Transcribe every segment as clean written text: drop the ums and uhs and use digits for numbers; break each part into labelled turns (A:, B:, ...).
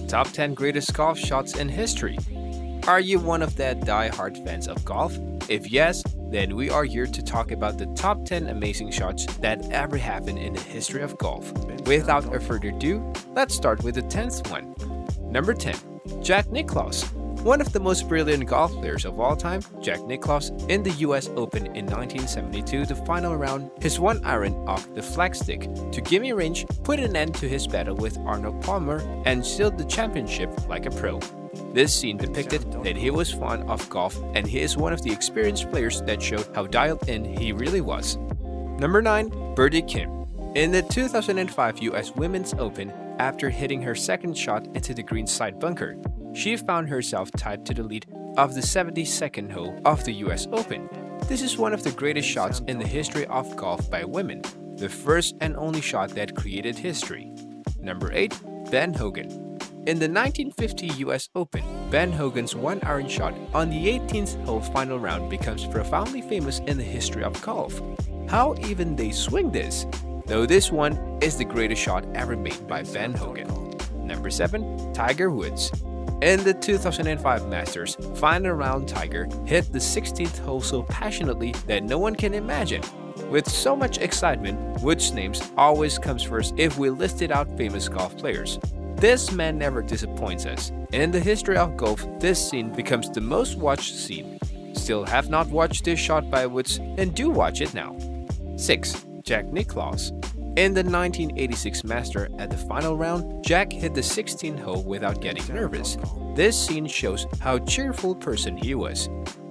A: top 10 greatest golf shots in history. Are you one of the die-hard fans of golf? If yes, then we are here to talk about the top 10 amazing shots that ever happened in the history of golf. Without a further ado, let's start with the 10th one. Number 10. Jack Nicklaus. One of the most brilliant golf players of all time, Jack Nicklaus, in the US Open in 1972, the final round, his one iron off the flagstick to gimme range put an end to his battle with Arnold Palmer and sealed the championship like a pro. This scene depicted that he was fond of golf and he is one of the experienced players that showed how dialed in he really was. Number 9. Birdie Kim. In the 2005 US Women's Open, after hitting her second shot into the green side bunker, she found herself tied to the lead of the 72nd hole of the US Open. This is one of the greatest shots in the history of golf by women, the first and only shot that created history. Number 8. Ben Hogan. In the 1950 US Open, Ben Hogan's one iron shot on the 18th hole final round becomes profoundly famous in the history of golf. How even they swing this? Though this one is the greatest shot ever made by Ben Hogan. Number 7. Tiger Woods. In the 2005 Masters final round, Tiger hit the 16th hole so passionately that no one can imagine. With so much excitement, Woods' name always comes first if we listed out famous golf players. This man never disappoints us. In the history of golf, this scene becomes the most watched scene. Still have not watched this shot by Woods? Then do watch it now. 6. Jack Nicklaus. In the 1986 Master at the final round, Jack hit the 16th hole without getting nervous. This scene shows how cheerful person he was.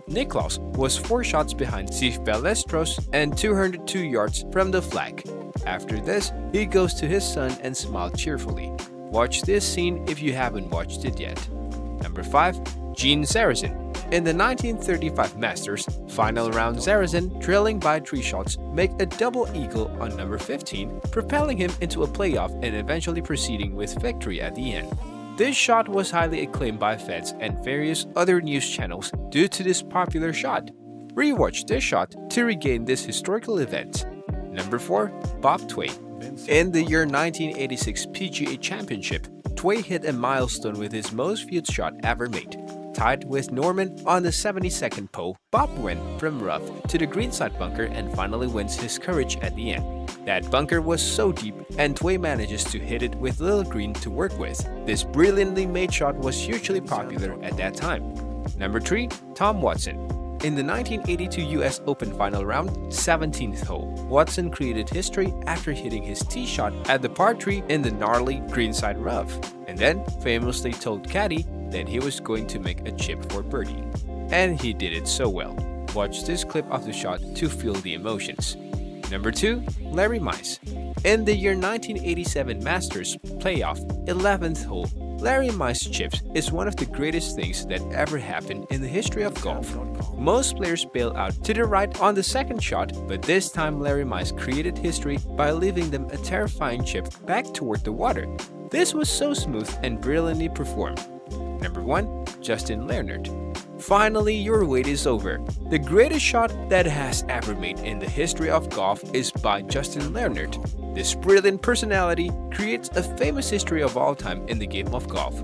A: Nicklaus was 4 shots behind Steve Ballesteros and 202 yards from the flag. After this, he goes to his son and smiled cheerfully. Watch this scene if you haven't watched it yet. Number 5. Gene Sarazen. In the 1935 Masters final round, Sarazen, trailing by 3 shots, make a double eagle on number 15, propelling him into a playoff and eventually proceeding with victory at the end. This shot was highly acclaimed by fans and various other news channels due to this popular shot. Rewatch this shot to regain this historical event. Number 4. Bob Tway. In the year 1986 PGA Championship, Tway hit a milestone with his most viewed shot ever made. Tied with Norman on the 72nd hole, Bob went from rough to the greenside bunker and finally wins his courage at the end. That bunker was so deep and Tway manages to hit it with little green to work with. This brilliantly made shot was hugely popular at that time. Number 3. Tom Watson. In the 1982 US Open final round, 17th hole, Watson created history after hitting his tee shot at the par 3 in the gnarly greenside rough, and then famously told caddy that he was going to make a chip for birdie. And he did it so well. Watch this clip of the shot to feel the emotions. Number 2. Larry Mize. In the year 1987 Masters playoff 11th hole, Larry Mize chips is one of the greatest things that ever happened in the history of golf. Most players bail out to the right on the second shot, but this time Larry Mize created history by leaving them a terrifying chip back toward the water. This was so smooth and brilliantly performed. Number 1. Justin Leonard. Finally, your wait is over. The greatest shot that has ever made in the history of golf is by Justin Leonard. This brilliant personality creates a famous history of all time in the game of golf.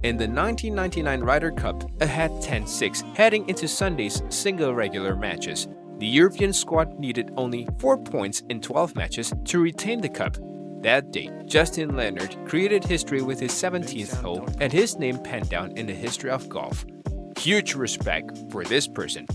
A: In the 1999 Ryder Cup, ahead 10-6 heading into Sunday's single regular matches, the European squad needed only 4 points in 12 matches to retain the cup. That day, Justin Leonard created history with his 17th hole and his name penned down in the history of golf. Huge respect for this person.